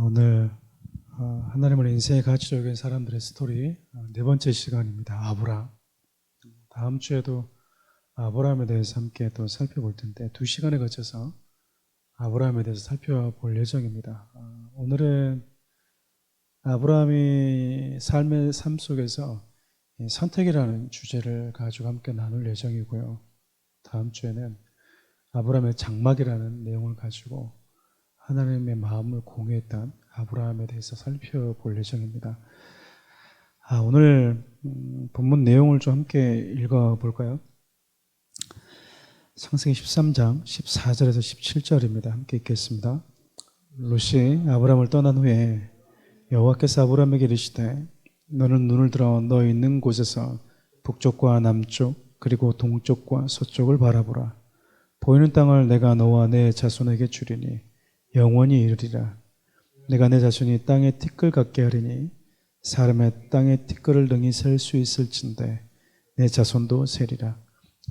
오늘 하나님을 인생의 가치로 여긴 사람들의 스토리 네 번째 시간입니다. 아브람. 다음 주에도 아브람에 대해서 함께 또 살펴볼 텐데 두 시간에 거쳐서 아브람에 대해서 살펴볼 예정입니다. 오늘은 아브람이 삶의 삶 속에서 선택이라는 주제를 가지고 함께 나눌 예정이고요. 다음 주에는 아브람의 장막이라는 내용을 가지고 하나님의 마음을 공유했던 아브라함에 대해서 살펴볼 예정입니다. 오늘 본문 내용을 좀 함께 읽어볼까요? 창세기 13장 14절에서 17절입니다. 함께 읽겠습니다. 롯이 아브라함을 떠난 후에 여호와께서 아브라함에게 이르시되 너는 눈을 들어 너 있는 곳에서 북쪽과 남쪽 그리고 동쪽과 서쪽을 바라보라. 보이는 땅을 내가 너와 내 자손에게 주리니 영원히 이르리라. 내가 내 자손이 땅의 티끌 같게 하리니 사람의 땅의 티끌을 능히 셀 수 있을진데 내 자손도 세리라.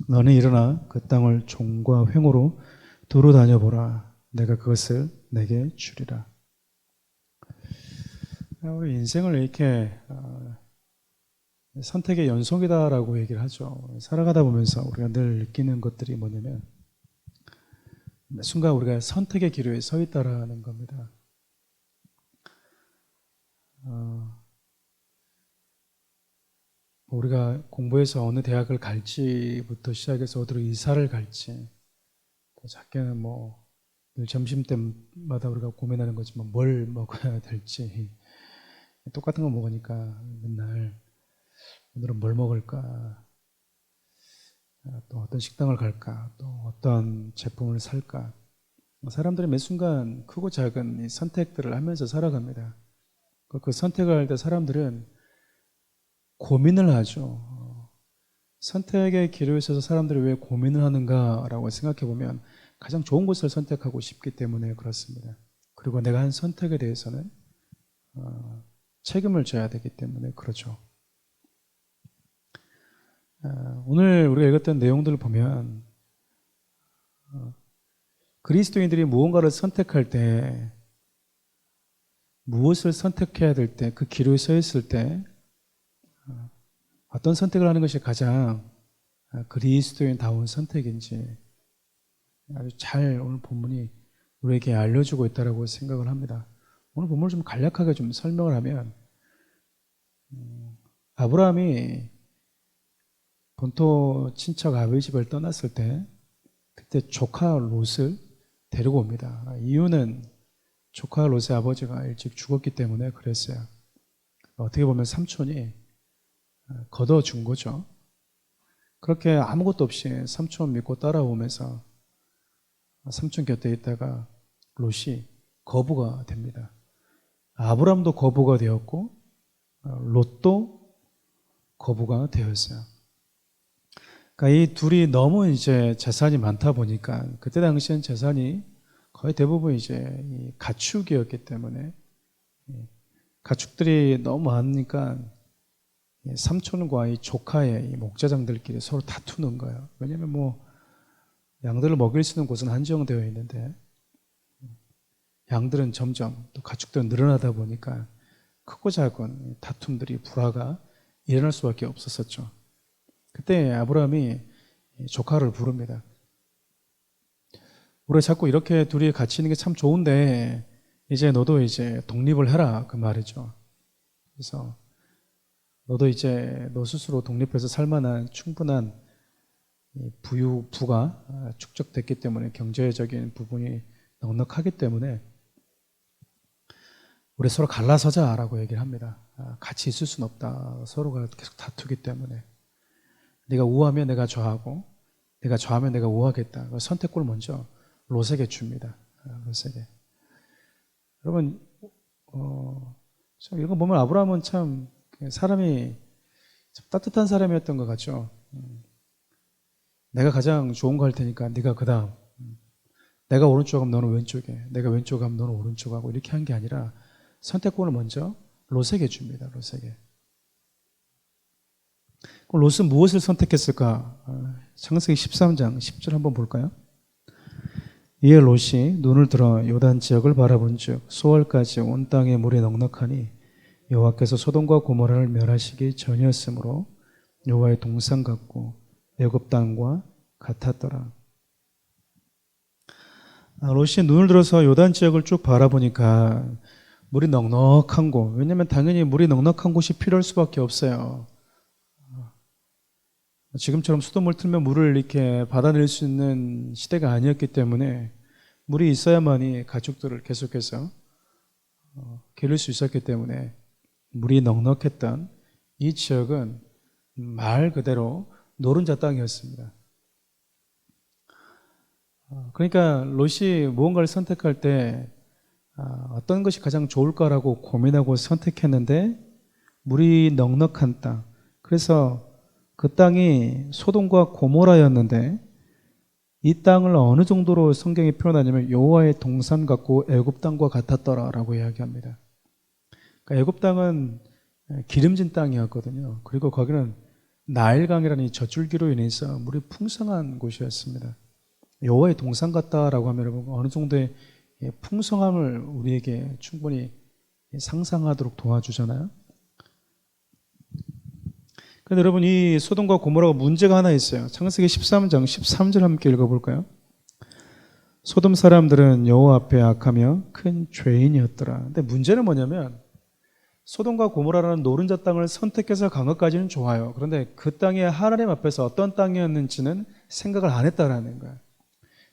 너는 일어나 그 땅을 종과 횡으로 두루 다녀보라. 내가 그것을 내게 주리라. 우리 인생을 이렇게 선택의 연속이다라고 얘기를 하죠. 살아가다 보면서 우리가 늘 느끼는 것들이 뭐냐면 순간 우리가 선택의 기로에 서 있다라는 겁니다. 우리가 공부해서 어느 대학을 갈지부터 시작해서 어디로 이사를 갈지, 또 작게는 늘 점심 때마다 우리가 고민하는 거지만 뭘 먹어야 될지, 똑같은 거 먹으니까 맨날 오늘은 뭘 먹을까, 또 어떤 식당을 갈까, 또 어떤 제품을 살까. 사람들이 매 순간 크고 작은 이 선택들을 하면서 살아갑니다. 그 선택을 할 때 사람들은 고민을 하죠. 선택의 기로에 있어서 사람들이 왜 고민을 하는가라고 생각해 보면 가장 좋은 것을 선택하고 싶기 때문에 그렇습니다. 그리고 내가 한 선택에 대해서는 책임을 져야 되기 때문에 그렇죠. 오늘 우리가 읽었던 내용들을 보면 그리스도인들이 무언가를 선택할 때 무엇을 선택해야 될 때 그 기로에 서 있을 때 어떤 선택을 하는 것이 가장 그리스도인다운 선택인지 아주 잘 오늘 본문이 우리에게 알려주고 있다고 생각을 합니다. 오늘 본문을 좀 간략하게 좀 설명을 하면 아브라함이 본토 친척 아버지 집을 떠났을 때 그때 조카 롯을 데리고 옵니다. 이유는 조카 롯의 아버지가 일찍 죽었기 때문에 그랬어요. 어떻게 보면 삼촌이 걷어준 거죠. 그렇게 아무것도 없이 삼촌 믿고 따라오면서 삼촌 곁에 있다가 롯이 거부가 됩니다. 아브람도 거부가 되었고 롯도 거부가 되었어요. 그러니까 이 둘이 너무 이제 재산이 많다 보니까 그때 당시엔 재산이 거의 대부분 이제 이 가축이었기 때문에 가축들이 너무 많으니까 삼촌과 이 조카의 이 목자장들끼리 서로 다투는 거예요. 왜냐하면 양들을 먹일 수 있는 곳은 한정되어 있는데 양들은 점점 또 가축들은 늘어나다 보니까 크고 작은 다툼들이 불화가 일어날 수밖에 없었었죠. 그때 아브라함이 조카를 부릅니다. 우리가 자꾸 이렇게 둘이 같이 있는 게 참 좋은데 이제 너도 이제 독립을 해라 그 말이죠. 그래서 너도 이제 너 스스로 독립해서 살만한 충분한 부가 축적됐기 때문에 경제적인 부분이 넉넉하기 때문에 우리 서로 갈라서자라고 얘기를 합니다. 같이 있을 수는 없다. 서로가 계속 다투기 때문에 네가 우하면 내가 좌하고 내가 좌하면 내가 우하겠다. 선택권을 먼저 롯에게 줍니다. 롯에게. 여러분 참 이런 거 보면 아브라함은 참 사람이 참 따뜻한 사람이었던 것 같죠. 내가 가장 좋은 거 할 테니까 네가 그 다음, 내가 오른쪽 하면 너는 왼쪽에, 내가 왼쪽 하면 너는 오른쪽 하고 이렇게 한 게 아니라 선택권을 먼저 롯에게 줍니다. 롯에게. 그럼 롯은 무엇을 선택했을까? 창세기 13장 10절 한번 볼까요? 이에 롯이 눈을 들어 요단 지역을 바라본즉 소알까지 온 땅에 물이 넉넉하니 여호와께서 소돔과 고모라를 멸하시기 전이었으므로 여호와의 동산 같고 애굽 땅과 같았더라. 롯이 눈을 들어서 요단 지역을 쭉 바라보니까 물이 넉넉한 곳, 왜냐하면 당연히 물이 넉넉한 곳이 필요할 수밖에 없어요. 지금처럼 수돗물 틀면 물을 이렇게 받아낼 수 있는 시대가 아니었기 때문에 물이 있어야만이 가축들을 계속해서 기를 수 있었기 때문에 물이 넉넉했던 이 지역은 말 그대로 노른자 땅이었습니다. 그러니까 롯이 무언가를 선택할 때 어떤 것이 가장 좋을까라고 고민하고 선택했는데 물이 넉넉한 땅, 그래서 그 땅이 소돔과 고모라였는데 이 땅을 어느 정도로 성경이 표현하냐면 여호와의 동산 같고 애굽 땅과 같았더라라고 이야기합니다. 그러니까 애굽 땅은 기름진 땅이었거든요. 그리고 거기는 나일강이라는 이 젖줄기로 인해서 물이 풍성한 곳이었습니다. 여호와의 동산 같다라고 하면 어느 정도의 풍성함을 우리에게 충분히 상상하도록 도와주잖아요. 그런데 여러분, 이 소돔과 고모라가 문제가 하나 있어요. 창세기 13장 13절 함께 읽어볼까요? 소돔 사람들은 여호와 앞에 악하며 큰 죄인이었더라. 근데 문제는 뭐냐면 소돔과 고모라라는 노른자 땅을 선택해서 간 것까지는 좋아요. 그런데 그 땅이 하나님 앞에서 어떤 땅이었는지는 생각을 안 했다라는 거예요.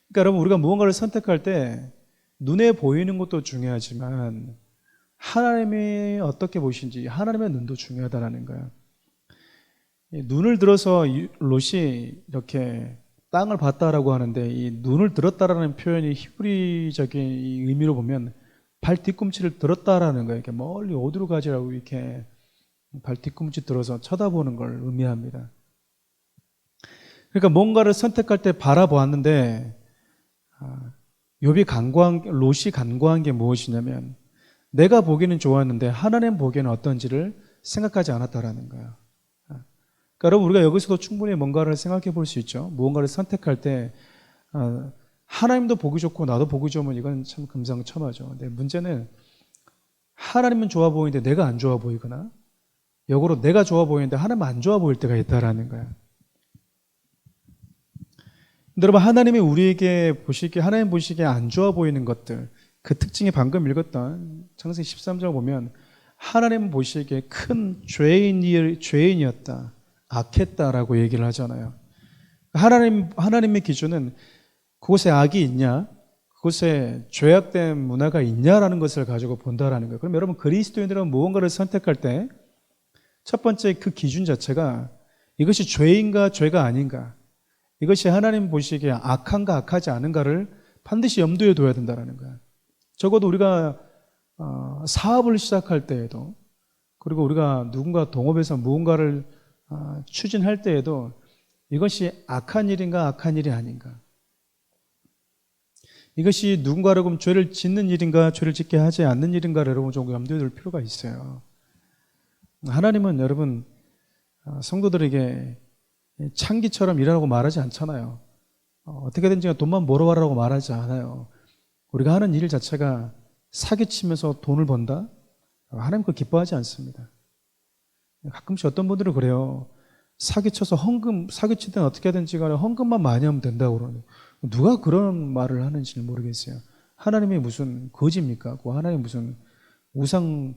그러니까 여러분, 우리가 무언가를 선택할 때 눈에 보이는 것도 중요하지만 하나님이 어떻게 보시는지 하나님의 눈도 중요하다라는 거예요. 눈을 들어서 롯이 이렇게 땅을 봤다라고 하는데 이 눈을 들었다라는 표현이 히브리적인 의미로 보면 발 뒤꿈치를 들었다라는 거예요. 이렇게 멀리 어디로 가지라고 이렇게 발 뒤꿈치 들어서 쳐다보는 걸 의미합니다. 그러니까 뭔가를 선택할 때 바라보았는데 롯이 간과한 게 무엇이냐면 내가 보기에는 좋았는데 하나님 보기에는 어떤지를 생각하지 않았다라는 거예요. 그러니까 여러분, 우리가 여기서도 충분히 뭔가를 생각해 볼 수 있죠. 무언가를 선택할 때 하나님도 보기 좋고 나도 보기 좋으면 이건 참 금상첨화죠. 근데 문제는 하나님은 좋아 보이는데 내가 안 좋아 보이거나 역으로 내가 좋아 보이는데 하나님은 안 좋아 보일 때가 있다라는 거예요. 여러분, 하나님이 우리에게 보시기에, 하나님 보시기에 안 좋아 보이는 것들, 그 특징이 방금 읽었던 창세기 13장 보면 하나님 보시기에 큰 죄인이었다, 악했다라고 얘기를 하잖아요. 하나님의 기준은 그곳에 악이 있냐, 그곳에 죄악된 문화가 있냐라는 것을 가지고 본다라는 거예요. 그럼 여러분, 그리스도인들은 무언가를 선택할 때 첫 번째 그 기준 자체가 이것이 죄인가 죄가 아닌가, 이것이 하나님 보시기에 악한가 악하지 않은가를 반드시 염두에 둬야 된다는 거예요. 적어도 우리가 사업을 시작할 때에도, 그리고 우리가 누군가 동업해서 무언가를 추진할 때에도 이것이 악한 일인가 악한 일이 아닌가, 이것이 누군가를 그럼 죄를 짓는 일인가 죄를 짓게 하지 않는 일인가를 여러분 좀 염두에 둘 필요가 있어요. 하나님은 여러분 성도들에게 창기처럼 일하라고 말하지 않잖아요. 어떻게든지 돈만 벌어와라고 말하지 않아요. 우리가 하는 일 자체가 사기치면서 돈을 번다? 하나님 그거 기뻐하지 않습니다. 가끔씩 어떤 분들은 그래요. 사기쳐서 사기치든 어떻게 하든지 간에 헌금만 많이 하면 된다고 그러는데 누가 그런 말을 하는지는 모르겠어요. 하나님이 무슨 거지입니까? 하나님이 무슨 우상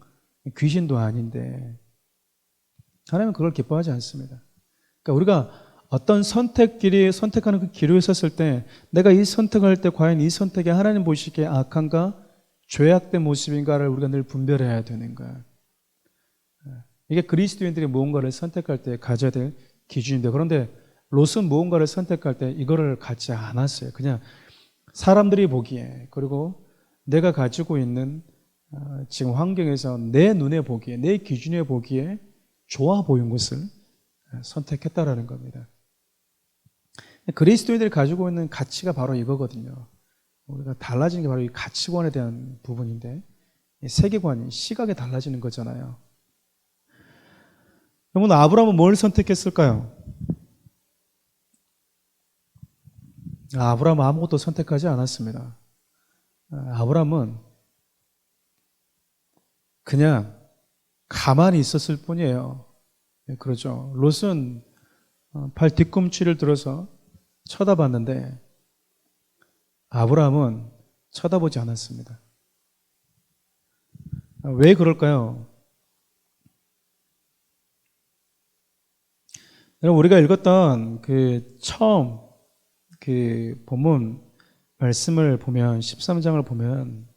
귀신도 아닌데 하나님은 그걸 기뻐하지 않습니다. 그러니까 우리가 어떤 선택하는 그 길에 섰을 때 내가 이 선택을 할 때 과연 이 선택이 하나님 보시기에 악한가 죄악된 모습인가를 우리가 늘 분별해야 되는 거야. 이게 그리스도인들이 무언가를 선택할 때 가져야 될 기준인데, 그런데 롯은 무언가를 선택할 때 이거를 갖지 않았어요. 그냥 사람들이 보기에, 그리고 내가 가지고 있는 지금 환경에서 내 눈에 보기에, 내 기준에 보기에 좋아 보인 것을 선택했다라는 겁니다. 그리스도인들이 가지고 있는 가치가 바로 이거거든요. 우리가 달라지는 게 바로 이 가치관에 대한 부분인데, 세계관이, 시각이 달라지는 거잖아요. 그러면 아브라함은 뭘 선택했을까요? 아브라함은 아무것도 선택하지 않았습니다. 아브라함은 그냥 가만히 있었을 뿐이에요. 그렇죠. 롯은 발 뒤꿈치를 들어서 쳐다봤는데 아브라함은 쳐다보지 않았습니다. 왜 그럴까요? 여러분, 우리가 읽었던 처음 본문 말씀을 보면 13장을 보면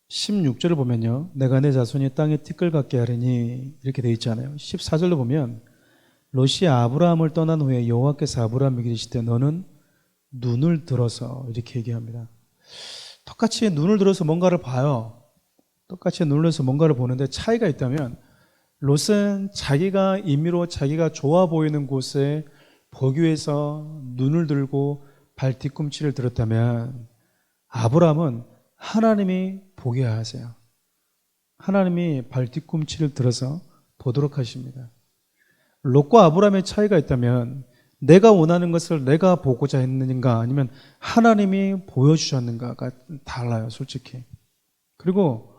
(16절을) 보면요, 내가 내 자손이 땅에 티끌 같게 하리니 이렇게 되어 있잖아요. (14절로) 보면 롯이 아브라함을 떠난 후에 여호와께서 아브라함에게 이르시되 너는 눈을 들어서, 이렇게 얘기합니다. 똑같이 눈을 들어서 뭔가를 봐요. 똑같이 눈을 들어서 뭔가를 보는데 차이가 있다면, 롯은 자기가 임의로 자기가 좋아 보이는 곳에 보기 위해서 눈을 들고 발 뒤꿈치를 들었다면, 아브라함은 하나님이 보게 하세요. 하나님이 발 뒤꿈치를 들어서 보도록 하십니다. 롯과 아브라함의 차이가 있다면, 내가 원하는 것을 내가 보고자 했는가 아니면 하나님이 보여주셨는가가 달라요, 솔직히. 그리고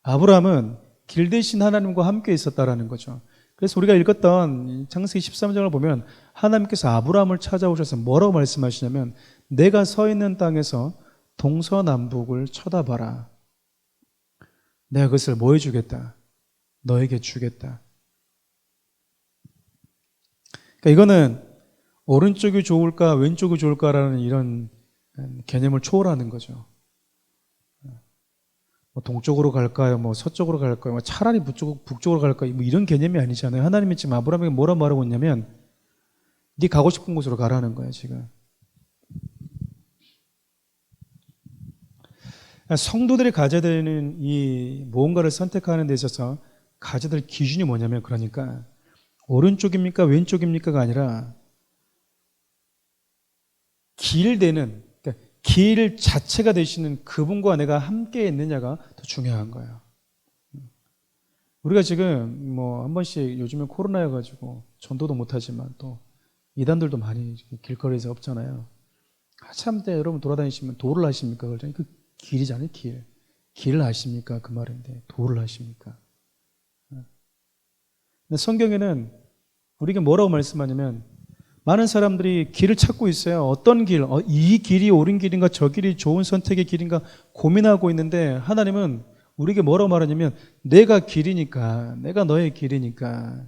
아브라함은 길 대신 하나님과 함께 있었다라는 거죠. 그래서 우리가 읽었던 창세기 13장을 보면 하나님께서 아브라함을 찾아오셔서 뭐라고 말씀하시냐면, 내가 서 있는 땅에서 동서남북을 쳐다봐라. 내가 그것을 뭐 해주겠다? 너에게 주겠다. 그러니까 이거는 오른쪽이 좋을까 왼쪽이 좋을까라는 이런 개념을 초월하는 거죠. 뭐 동쪽으로 갈까요? 뭐 서쪽으로 갈까요? 뭐 차라리 북쪽으로 갈까요? 뭐 이런 개념이 아니잖아요. 하나님이 지금 아브라함에게 뭐라 말하고 있냐면, 네 가고 싶은 곳으로 가라는 거예요, 지금. 성도들이 가져야 되는 이 무언가를 선택하는 데 있어서 가져야 될 기준이 뭐냐면, 그러니까 오른쪽입니까 왼쪽입니까가 아니라 그러니까 길 자체가 되시는 그분과 내가 함께 있느냐가 더 중요한 거예요. 우리가 지금 뭐 한 번씩 요즘에 코로나여가지고 전도도 못하지만 또 이단들도 많이 길거리에서 없잖아요. 한참 때 여러분 돌아다니시면 도를 하십니까? 그러잖아요. 그 길이잖아요, 길. 길을 아십니까? 그 말인데 도를 하십니까? 근데 성경에는 우리에게 뭐라고 말씀하냐면, 많은 사람들이 길을 찾고 있어요. 어떤 길, 이 길이 옳은 길인가, 저 길이 좋은 선택의 길인가 고민하고 있는데, 하나님은 우리에게 뭐라고 말하냐면, 내가 길이니까, 내가 너의 길이니까.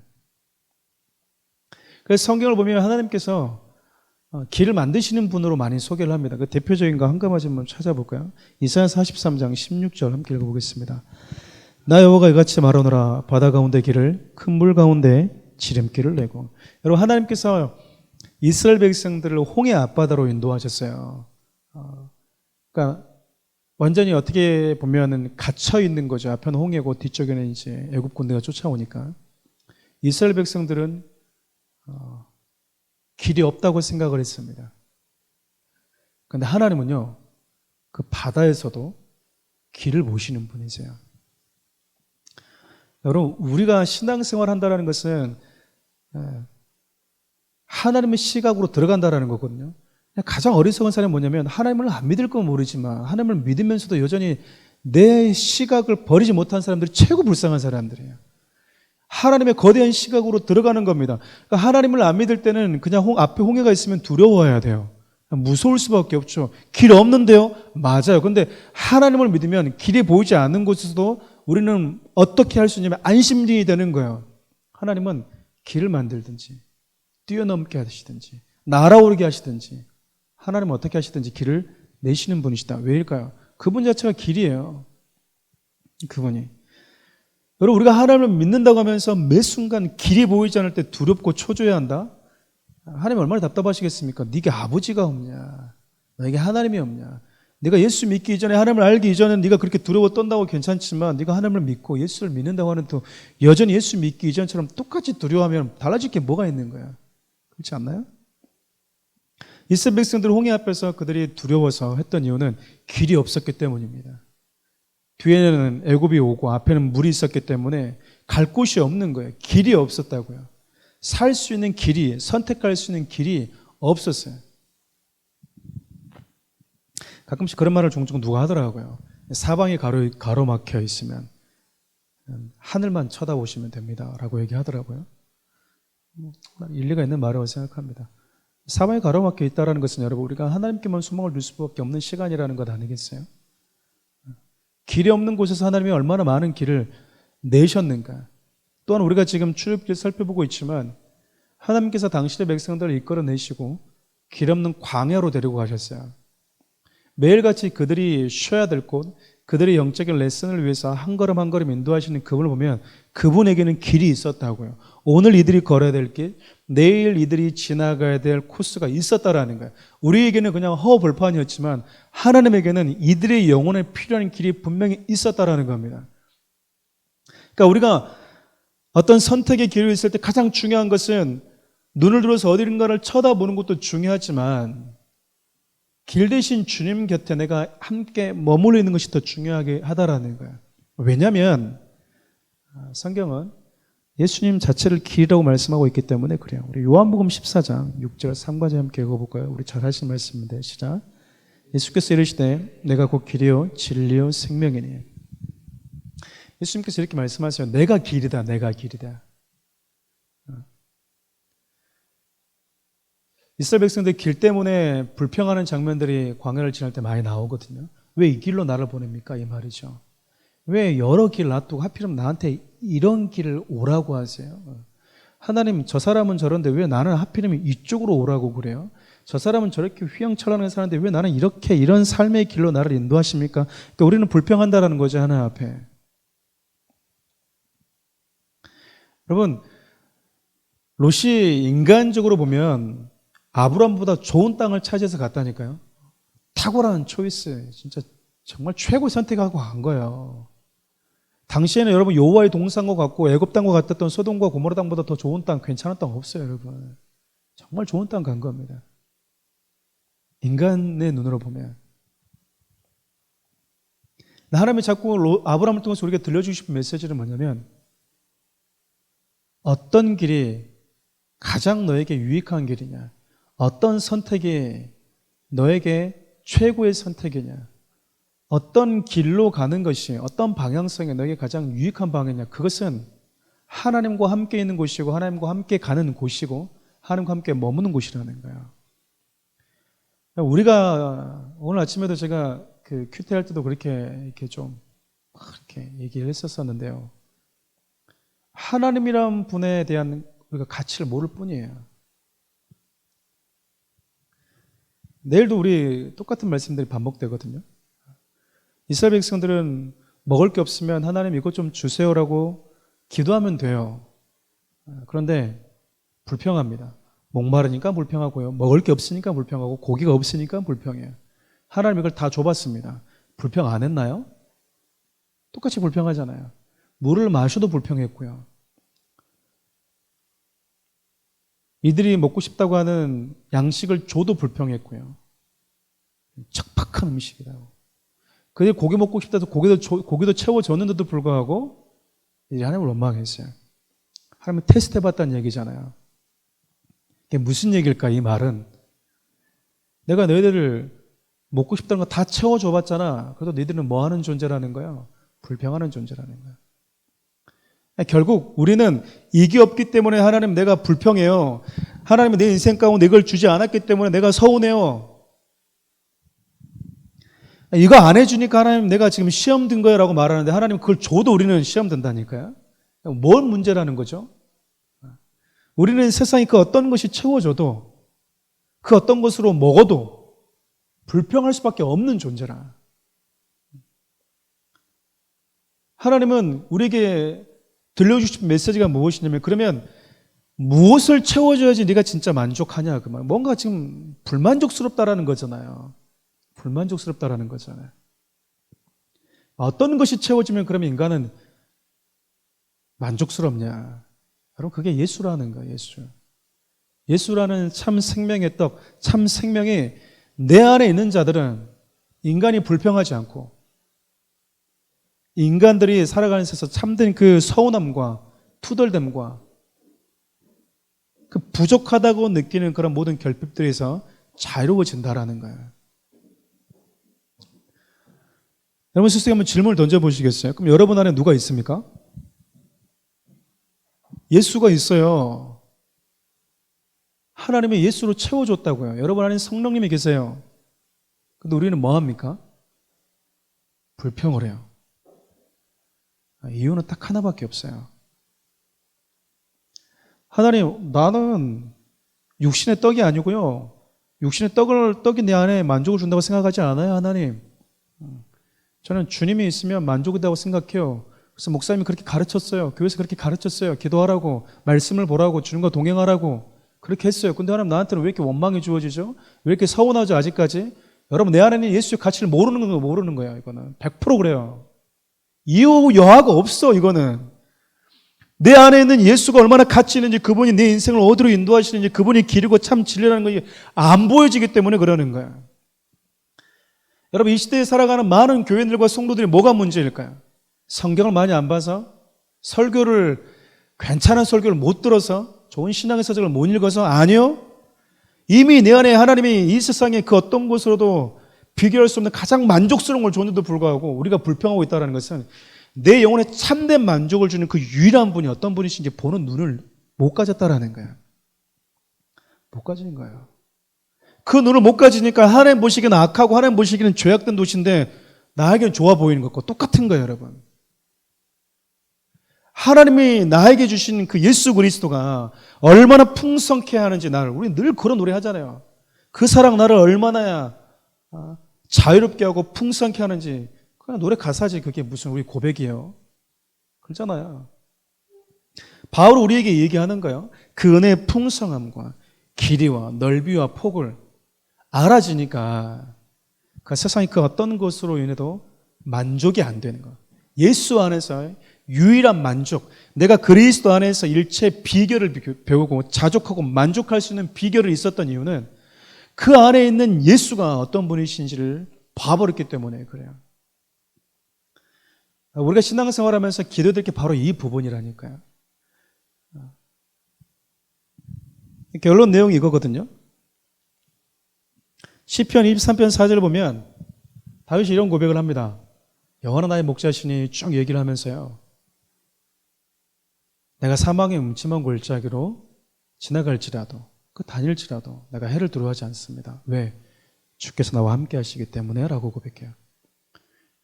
그래서 성경을 보면 하나님께서 길을 만드시는 분으로 많이 소개를 합니다. 그 대표적인 거 한 가지 한번 찾아볼까요? 이사야 43장 16절 함께 읽어보겠습니다. 나 여호와가 이같이 말하노라. 바다 가운데 길을 큰 물 가운데 지름길을 내고. 여러분, 하나님께서 이스라엘 백성들을 홍해 앞바다로 인도하셨어요. 그러니까 완전히 어떻게 보면은 갇혀 있는 거죠. 앞에는 홍해고 뒤쪽에는 이제 애굽 군대가 쫓아오니까. 이스라엘 백성들은 길이 없다고 생각을 했습니다. 그런데 하나님은요, 그 바다에서도 길을 보시는 분이세요. 여러분, 우리가 신앙생활 한다는 것은 하나님의 시각으로 들어간다는 거거든요. 가장 어리석은 사람이 뭐냐면, 하나님을 안 믿을 건 모르지만 하나님을 믿으면서도 여전히 내 시각을 버리지 못한 사람들이 최고 불쌍한 사람들이에요. 하나님의 거대한 시각으로 들어가는 겁니다. 그러니까 하나님을 안 믿을 때는 그냥 앞에 홍해가 있으면 두려워해야 돼요. 무서울 수밖에 없죠. 길 없는데요? 맞아요. 근데 하나님을 믿으면 길이 보이지 않는 곳에서도 우리는 어떻게 할 수 있냐면 안심이 되는 거예요. 하나님은 길을 만들든지 뛰어넘게 하시든지 날아오르게 하시든지 하나님은 어떻게 하시든지 길을 내시는 분이시다. 왜일까요? 그분 자체가 길이에요. 그분이. 여러분, 우리가 하나님을 믿는다고 하면서 매 순간 길이 보이지 않을 때 두렵고 초조해야 한다? 하나님 얼마나 답답하시겠습니까? 네게 아버지가 없냐? 너에게 하나님이 없냐? 네가 예수 믿기 이전에, 하나님을 알기 이전에 네가 그렇게 두려워 떤다고 괜찮지만, 네가 하나님을 믿고 예수를 믿는다고 하는 또 여전히 예수 믿기 이전처럼 똑같이 두려워하면 달라질 게 뭐가 있는 거야? 그렇지 않나요? 이스라엘 백성들 홍해 앞에서 그들이 두려워서 했던 이유는 길이 없었기 때문입니다. 뒤에는 애굽이 오고 앞에는 물이 있었기 때문에 갈 곳이 없는 거예요. 길이 없었다고요. 살 수 있는 길이, 선택할 수 있는 길이 없었어요. 가끔씩 그런 말을 종종 누가 하더라고요. 사방이 가로막혀 있으면 하늘만 쳐다보시면 됩니다 라고 얘기하더라고요. 일리가 있는 말이라고 생각합니다. 사방이 가로막혀 있다는 것은 여러분, 우리가 하나님께만 소망을 둘 수밖에 없는 시간이라는 것 아니겠어요? 길이 없는 곳에서 하나님이 얼마나 많은 길을 내셨는가. 또한 우리가 지금 출애굽기를 살펴보고 있지만 하나님께서 당신의 백성들을 이끌어내시고 길 없는 광야로 데리고 가셨어요. 매일같이 그들이 쉬어야 될 곳, 그들의 영적인 레슨을 위해서 한 걸음 한 걸음 인도하시는 그분을 보면 그분에게는 길이 있었다고요. 오늘 이들이 걸어야 될 길, 내일 이들이 지나가야 될 코스가 있었다라는 거예요. 우리에게는 그냥 허허벌판이었지만 하나님에게는 이들의 영혼에 필요한 길이 분명히 있었다라는 겁니다. 그러니까 우리가 어떤 선택의 길이 있을 때 가장 중요한 것은 눈을 들어서 어디인가를 쳐다보는 것도 중요하지만 길 대신 주님 곁에 내가 함께 머물러 있는 것이 더 중요하게 하다라는 거예요. 왜냐하면 성경은 예수님 자체를 길이라고 말씀하고 있기 때문에 그래요. 우리 요한복음 14장 6절 3과지 함께 읽어볼까요? 우리 잘 하신 말씀인데 시작. 예수께서 이르시되 내가 곧 길이요 진리요 생명이니. 예수님께서 이렇게 말씀하세요. 내가 길이다, 내가 길이다. 이스라엘 백성들 길 때문에 불평하는 장면들이 광야를 지날 때 많이 나오거든요. 왜 이 길로 나를 보냅니까? 이 말이죠. 왜 여러 길 놔두고 하필이면 나한테 이런 길을 오라고 하세요? 하나님, 저 사람은 저런데 왜 나는 하필이면 이쪽으로 오라고 그래요? 저 사람은 저렇게 휘황찬란하게 사는데 왜 나는 이렇게 이런 삶의 길로 나를 인도하십니까? 그러니까 우리는 불평한다라는 거죠, 하나님 앞에. 여러분, 롯이 인간적으로 보면 아브라함보다 좋은 땅을 차지해서 갔다니까요. 탁월한 초이스, 진짜 정말 최고의 선택하고 간 거예요. 당시에는 여러분 여호와의 동산과 같고 애굽 땅과 같았던 소돔과 고모라 땅보다 더 좋은 땅, 괜찮은 땅 없어요, 여러분. 정말 좋은 땅 간 겁니다. 인간의 눈으로 보면. 하나님이 자꾸 아브라함을 통해서 우리가 들려주고 싶은 메시지는 뭐냐면 어떤 길이 가장 너에게 유익한 길이냐, 어떤 선택이 너에게 최고의 선택이냐, 어떤 길로 가는 것이, 어떤 방향성이 너에게 가장 유익한 방향이냐, 그것은 하나님과 함께 있는 곳이고 하나님과 함께 가는 곳이고 하나님과 함께 머무는 곳이라는 거예요. 우리가 오늘 아침에도 제가 그 큐티 할 때도 이렇게 좀 이렇게 얘기를 했었는데요. 하나님이란 분에 대한 우리가 가치를 모를 뿐이에요. 내일도 우리 똑같은 말씀들이 반복되거든요. 이스라엘 백성들은 먹을 게 없으면 하나님 이것 좀 주세요라고 기도하면 돼요. 그런데 불평합니다. 목마르니까 불평하고요. 먹을 게 없으니까 불평하고 고기가 없으니까 불평해요. 하나님 이걸 다 줘봤습니다. 불평 안 했나요? 똑같이 불평하잖아요. 물을 마셔도 불평했고요. 이들이 먹고 싶다고 하는 양식을 줘도 불평했고요. 척박한 음식이라고. 그들이 고기 먹고 싶다 해서 고기도 채워줬는데도 불구하고 이제 하나님을 원망했어요. 하나님을 테스트해봤다는 얘기잖아요. 이게 무슨 얘기일까, 이 말은? 내가 너희들을 먹고 싶다는 거 다 채워줘봤잖아. 그래도 너희들은 뭐 하는 존재라는 거야? 불평하는 존재라는 거야. 결국 우리는 이게 없기 때문에 하나님 내가 불평해요. 하나님은 내 인생 가운데 이걸 주지 않았기 때문에 내가 서운해요. 이거 안 해주니까 하나님 내가 지금 시험 든 거야 라고 말하는데 하나님 그걸 줘도 우리는 시험 든다니까요. 뭘 문제라는 거죠? 우리는 세상에 그 어떤 것이 채워줘도 그 어떤 것으로 먹어도 불평할 수밖에 없는 존재라. 하나님은 우리에게 들려주고 싶은 메시지가 무엇이냐면 그러면 무엇을 채워줘야지 네가 진짜 만족하냐 그 말. 뭔가 지금 불만족스럽다라는 거잖아요. 불만족스럽다라는 거잖아요. 어떤 것이 채워지면 그러면 인간은 만족스럽냐? 여러분 그게 예수라는 거예요. 예수. 예수라는 참 생명의 떡, 참 생명이 내 안에 있는 자들은 인간이 불평하지 않고 인간들이 살아가는 데서 참된 그 서운함과 투덜됨과 그 부족하다고 느끼는 그런 모든 결핍들에서 자유로워진다라는 거예요. 여러분 스스로 한번 질문을 던져보시겠어요? 그럼 여러분 안에 누가 있습니까? 예수가 있어요. 하나님이 예수로 채워줬다고요. 여러분 안에 성령님이 계세요. 근데 우리는 뭐 합니까? 불평을 해요. 이유는 딱 하나밖에 없어요. 하나님, 나는 육신의 떡이 아니고요. 육신의 떡이 내 안에 만족을 준다고 생각하지 않아요, 하나님. 저는 주님이 있으면 만족이라고 생각해요. 그래서 목사님이 그렇게 가르쳤어요. 교회에서 그렇게 가르쳤어요. 기도하라고, 말씀을 보라고, 주님과 동행하라고 그렇게 했어요. 근데 하나님 나한테는 왜 이렇게 원망이 주어지죠? 왜 이렇게 서운하죠, 아직까지? 여러분, 내 안에는 예수의 가치를 모르는 거예요, 이거는. 100% 그래요. 이유 여하가 없어, 이거는. 내 안에 있는 예수가 얼마나 가치 있는지, 그분이 내 인생을 어디로 인도하시는지, 그분이 길이고 참 진리라는 것이 안 보여지기 때문에 그러는 거예요. 여러분, 이 시대에 살아가는 많은 교인들과 성도들이 뭐가 문제일까요? 성경을 많이 안 봐서, 괜찮은 설교를 못 들어서, 좋은 신앙의 서적을 못 읽어서? 아니요. 이미 내 안에 하나님이 이 세상의 그 어떤 곳으로도 비교할 수 없는 가장 만족스러운 걸 줬는데도 불구하고 우리가 불평하고 있다는 것은 내 영혼에 참된 만족을 주는 그 유일한 분이 어떤 분이신지 보는 눈을 못 가졌다라는 거예요. 못 가지는 거예요. 그 눈을 못 가지니까 하나님 보시기에는 악하고 하나님 보시기에는 죄악된 도시인데 나에게는 좋아 보이는 것과 똑같은 거예요, 여러분. 하나님이 나에게 주신 그 예수 그리스도가 얼마나 풍성케 하는지 우리 늘 그런 노래 하잖아요. 그 사랑 나를 얼마나 자유롭게 하고 풍성케 하는지. 그냥 노래 가사지 그게 무슨 우리 고백이에요. 그렇잖아요. 바울은 우리에게 얘기하는 거예요. 그 은혜의 풍성함과 길이와 넓이와 폭을 알아지니까 그 세상의 그 어떤 것으로 인해도 만족이 안 되는 거예요. 예수 안에서 유일한 만족, 내가 그리스도 안에서 일체 비결을 배우고 자족하고 만족할 수 있는 비결이 있었던 이유는 그 안에 있는 예수가 어떤 분이신지를 봐버렸기 때문에 그래요. 우리가 신앙생활하면서 기도될 게 바로 이 부분이라니까요. 결론 내용이 이거거든요. 시편 23편 4절을 보면 다윗이 이런 고백을 합니다. 여호와는 나의 목자시니 쭉 얘기를 하면서요. 내가 사망의 음침한 골짜기로 지나갈지라도 다닐지라도 내가 해를 두려워하지 않습니다. 왜? 주께서 나와 함께 하시기 때문에 라고 고백해요.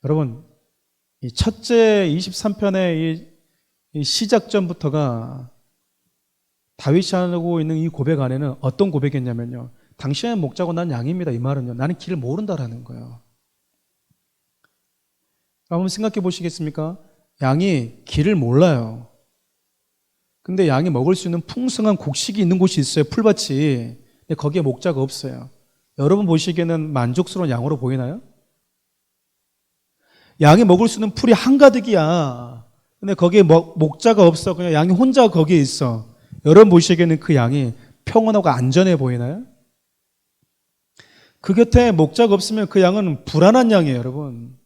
여러분, 이 첫째 23편의 이 시작전부터가 다윗이 하고 있는 이 고백 안에는 어떤 고백이었냐면요. 당신의 목자고 난 양입니다. 이 말은요. 나는 길을 모른다라는 거예요. 한번 생각해 보시겠습니까? 양이 길을 몰라요. 근데 양이 먹을 수 있는 풍성한 곡식이 있는 곳이 있어요. 풀밭이. 근데 거기에 목자가 없어요. 여러분 보시기에는 만족스러운 양으로 보이나요? 양이 먹을 수 있는 풀이 한가득이야. 근데 거기에 목자가 없어. 그냥 양이 혼자 거기에 있어. 여러분 보시기에는 그 양이 평온하고 안전해 보이나요? 그 곁에 목자가 없으면 그 양은 불안한 양이에요, 여러분.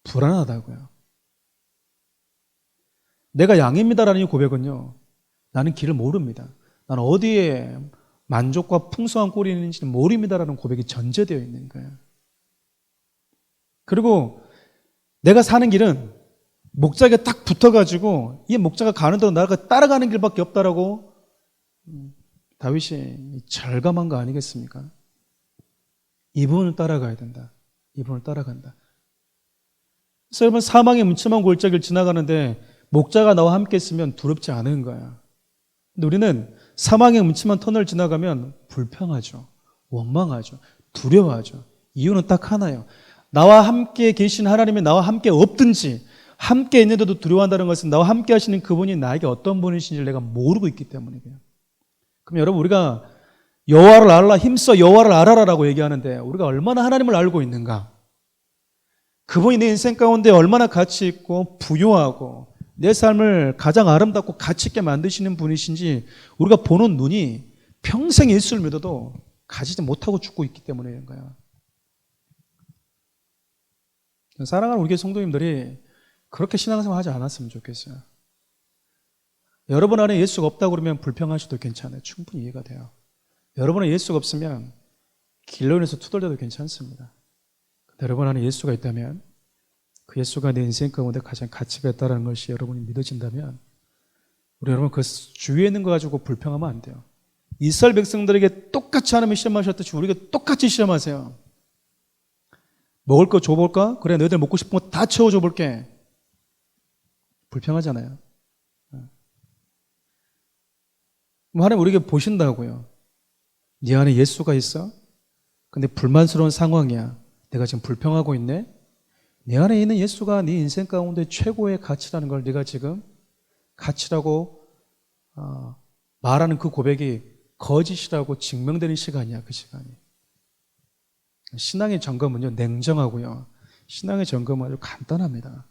불안하다고요. 내가 양입니다라는 이 고백은요. 나는 길을 모릅니다. 나는 어디에 만족과 풍성한 꼴이 있는지는 모릅니다라는 고백이 전제되어 있는 거예요. 그리고 내가 사는 길은 목자에게 딱 붙어가지고 이 목자가 가는 대로 나가 따라가는 길밖에 없다라고 다윗이 절감한 거 아니겠습니까? 이분을 따라가야 된다. 이분을 따라간다. 그래서 여러분 사망의 음침한 골짜기를 지나가는데 목자가 나와 함께 있으면 두렵지 않은 거야. 근데 우리는 사망의 음침한 터널을 지나가면 불평하죠. 원망하죠. 두려워하죠. 이유는 딱 하나예요. 나와 함께 계신 하나님이 나와 함께 없든지 함께 있는데도 두려워한다는 것은 나와 함께 하시는 그분이 나에게 어떤 분이신지를 내가 모르고 있기 때문이에요. 그럼 여러분 우리가 여호와를 알라 힘써 여호와를 알아라라고 얘기하는데 우리가 얼마나 하나님을 알고 있는가? 그분이 내 인생 가운데 얼마나 가치 있고 부유하고 내 삶을 가장 아름답고 가치 있게 만드시는 분이신지 우리가 보는 눈이 평생 예수를 믿어도 가지지 못하고 죽고 있기 때문인 거예요. 사랑하는 우리 교회 성도님들이 그렇게 신앙생활 하지 않았으면 좋겠어요. 여러분 안에 예수가 없다고 그러면 불평하셔도 괜찮아요. 충분히 이해가 돼요. 여러분 안에 예수가 없으면 길로 인해서 투덜대도 괜찮습니다. 여러분 안에 예수가 있다면 그 예수가 내 인생 가운데 가장 가치가 있다는 것이 여러분이 믿어진다면 우리 여러분 그 주위에 있는 거 가지고 불평하면 안 돼요. 이스라엘 백성들에게 똑같이 하나님이 시험하셨듯이 우리에게 똑같이 시험하세요. 먹을 거 줘볼까? 그래 너희들 먹고 싶은 거 다 채워줘 볼게. 불평하잖아요. 하나님 우리에게 보신다고요. 네 안에 예수가 있어? 근데 불만스러운 상황이야. 내가 지금 불평하고 있네? 내 안에 있는 예수가 네 인생 가운데 최고의 가치라는 걸 네가 지금 가치라고 말하는 그 고백이 거짓이라고 증명되는 시간이야. 그 시간이. 신앙의 점검은요 냉정하고요. 신앙의 점검은 아주 간단합니다.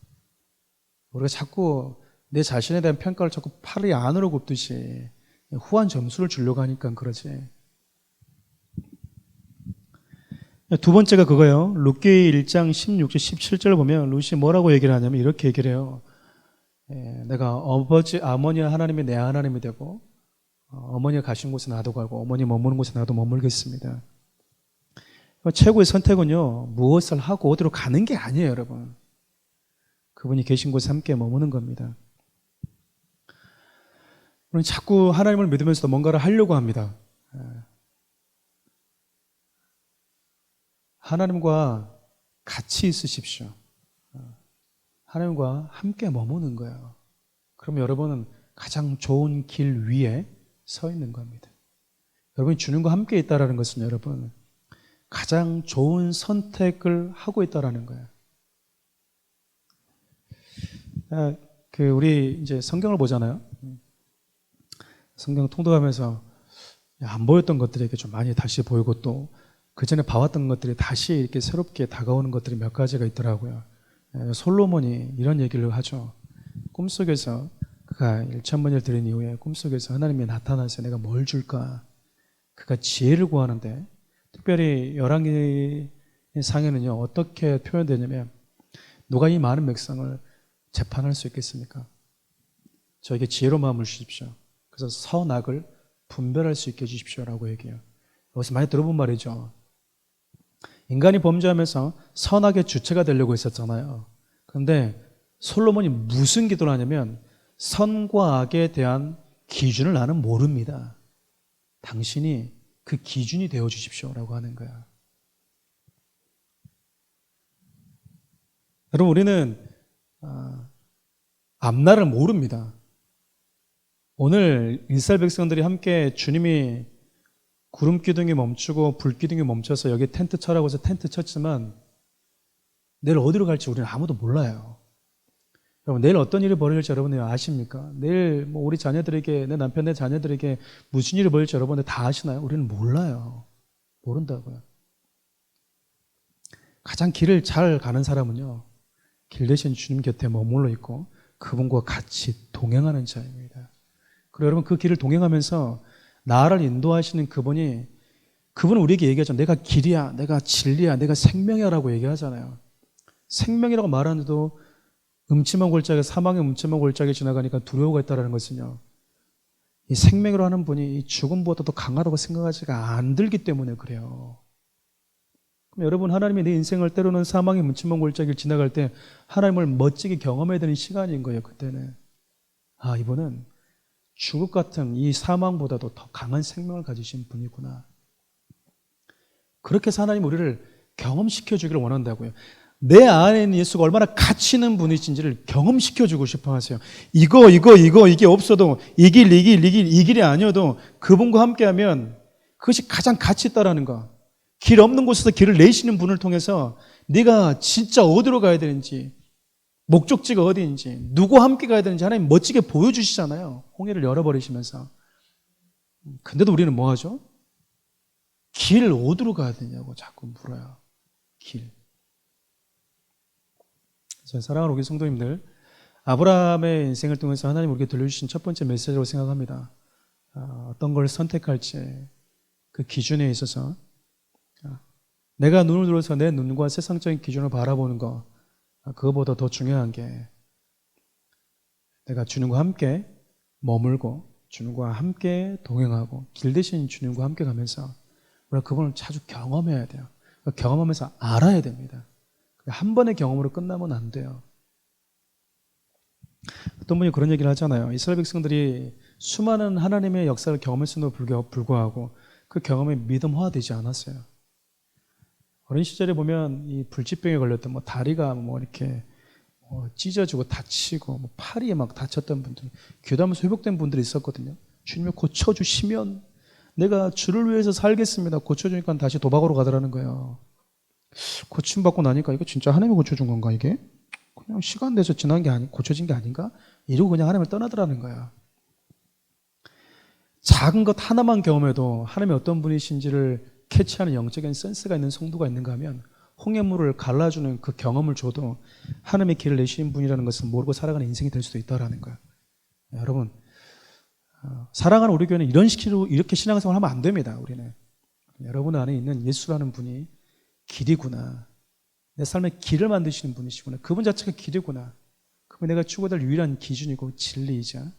우리가 자꾸 내 자신에 대한 평가를 자꾸 팔이 안으로 굽듯이 후한 점수를 주려고 하니까 그러지. 두 번째가 그거예요. 룻기 1장 16절 17절을 보면 룻이 뭐라고 얘기를 하냐면 이렇게 얘기를 해요. 내가 아버지 어머니 하나님이 내 하나님이 되고 어머니가 가신 곳에 나도 가고 어머니 머무는 곳에 나도 머물겠습니다. 최고의 선택은요 무엇을 하고 어디로 가는 게 아니에요. 여러분 그분이 계신 곳에 함께 머무는 겁니다. 우리는 자꾸 하나님을 믿으면서도 뭔가를 하려고 합니다. 하나님과 같이 있으십시오. 하나님과 함께 머무는 거예요. 그럼 여러분은 가장 좋은 길 위에 서 있는 겁니다. 여러분이 주님과 함께 있다는 것은 여러분 가장 좋은 선택을 하고 있다는 거예요. 우리 이제 성경을 보잖아요. 성경 통독하면서 안 보였던 것들이 이렇게 좀 많이 다시 보이고 또 그 전에 봐왔던 것들이 다시 이렇게 새롭게 다가오는 것들이 몇 가지가 있더라고요. 솔로몬이 이런 얘기를 하죠. 꿈속에서 그가 1,000번을 드린 이후에 꿈속에서 하나님이 나타나서 내가 뭘 줄까? 그가 지혜를 구하는데 특별히 열왕기 상에는요 어떻게 표현되냐면 누가 이 많은 백성을 재판할 수 있겠습니까? 저에게 지혜로 마음을 주십시오. 그래서 선악을 분별할 수 있게 해주십시오라고 얘기해요. 여기서 많이 들어본 말이죠. 인간이 범죄하면서 선악의 주체가 되려고 했었잖아요. 그런데 솔로몬이 무슨 기도를 하냐면 선과 악에 대한 기준을 나는 모릅니다. 당신이 그 기준이 되어 주십시오라고 하는 거야. 여러분 우리는 앞날을 모릅니다. 오늘 이스라엘 백성들이 함께 주님이 구름 기둥이 멈추고 불 기둥이 멈춰서 여기 텐트 쳐라고 해서 텐트 쳤지만 내일 어디로 갈지 우리는 아무도 몰라요. 여러분 내일 어떤 일이 벌어질지 여러분이 아십니까? 내일 뭐 우리 자녀들에게 내 남편 내 자녀들에게 무슨 일이 벌어질지 여러분들 다 아시나요? 우리는 몰라요. 모른다고요. 가장 길을 잘 가는 사람은요 길 대신 주님 곁에 머물러 있고 그분과 같이 동행하는 자입니다. 그리고 여러분 그 길을 동행하면서 나를 인도하시는 그분은 우리에게 얘기하죠. 내가 길이야, 내가 진리야, 내가 생명이야 라고 얘기하잖아요. 생명이라고 말하는데도 음침한 골짜기, 사망의 음침한 골짜기 지나가니까 두려워가 있다는 것은요. 이 생명이라고 하는 분이 이 죽음보다도 강하다고 생각하지가 안 들기 때문에 그래요. 그럼 여러분 하나님이 내 인생을 때로는 사망의 음침한 골짜기를 지나갈 때 하나님을 멋지게 경험해야 되는 시간인 거예요. 그때는. 이분은 죽음 같은 이 사망보다도 더 강한 생명을 가지신 분이구나. 그렇게 해서 하나님 우리를 경험시켜 주기를 원한다고요. 내 안에 있는 예수가 얼마나 가치 있는 분이신지를 경험시켜 주고 싶어 하세요. 이게 없어도 이 길이 아니어도 그분과 함께하면 그것이 가장 가치 있다라는 거. 길 없는 곳에서 길을 내시는 분을 통해서 네가 진짜 어디로 가야 되는지 목적지가 어디인지 누구와 함께 가야 되는지 하나님 멋지게 보여주시잖아요. 홍해를 열어버리시면서. 근데도 우리는 뭐 하죠? 길 어디로 가야 되냐고 자꾸 물어요. 길. 사랑하는 우리 성도님들, 아브라함의 인생을 통해서 하나님 우리에게 들려주신 첫 번째 메시지라고 생각합니다. 어떤 걸 선택할지 그 기준에 있어서 내가 눈을 들어서 내 눈과 세상적인 기준을 바라보는 것, 그거보다 더 중요한 게 내가 주님과 함께 머물고 주님과 함께 동행하고 길 대신 주님과 함께 가면서 우리가 그분을 자주 경험해야 돼요. 경험하면서 알아야 됩니다. 한 번의 경험으로 끝나면 안 돼요. 어떤 분이 그런 얘기를 하잖아요. 이스라엘 백성들이 수많은 하나님의 역사를 경험했음에도 불구하고 그 경험이 믿음화되지 않았어요. 어린 시절에 보면 이 불치병에 걸렸던 뭐 다리가 뭐 이렇게 찢어지고 다치고 뭐 팔이 막 다쳤던 분들, 교담에서 회복된 분들이 있었거든요. 주님이 고쳐주시면 내가 주를 위해서 살겠습니다. 고쳐주니까 다시 도박으로 가더라는 거예요. 고침받고 나니까 이거 진짜 하나님이 고쳐준 건가 이게? 그냥 시간 돼서 지난 게 아니, 고쳐진 게 아닌가? 이러고 그냥 하나님을 떠나더라는 거야. 작은 것 하나만 경험해도 하나님이 어떤 분이신지를 캐치하는 영적인 센스가 있는 성도가 있는가 하면 홍해물을 갈라주는 그 경험을 줘도 하나님의 길을 내시는 분이라는 것을 모르고 살아가는 인생이 될 수도 있다라는 거야. 여러분, 사랑하는 우리 교회는 이런 식으로 이렇게 신앙생활 하면 안 됩니다. 우리는 여러분 안에 있는 예수라는 분이 길이구나, 내 삶의 길을 만드시는 분이시구나, 그분 자체가 길이구나, 그분이 내가 추구할 유일한 기준이고 진리이자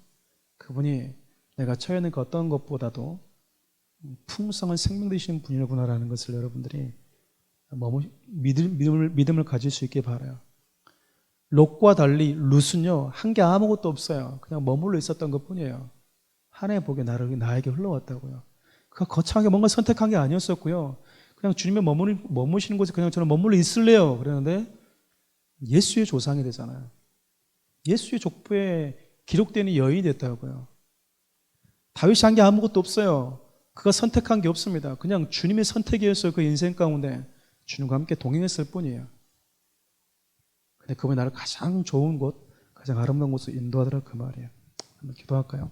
그분이 내가 처해 있는 그 어떤 것보다도 풍성한 생명 되시는 분이구나라는 것을 여러분들이 믿음을 가질 수 있게 바라요. 롯과 달리 룻은요, 한 게 아무것도 없어요. 그냥 머물러 있었던 것 뿐이에요. 하나의 복이 나에게 흘러왔다고요. 그가 거창하게 뭔가 선택한 게 아니었었고요. 그냥 주님의 머무시는 곳에 그냥 저는 머물러 있을래요 그랬는데 예수의 조상이 되잖아요. 예수의 족보에 기록되는 여인이 됐다고요. 다윗이 한 게 아무것도 없어요. 그가 선택한 게 없습니다. 그냥 주님의 선택이었어요. 그 인생 가운데 주님과 함께 동행했을 뿐이에요. 근데 그분이 나를 가장 좋은 곳, 가장 아름다운 곳으로 인도하더라 그 말이에요. 한번 기도할까요?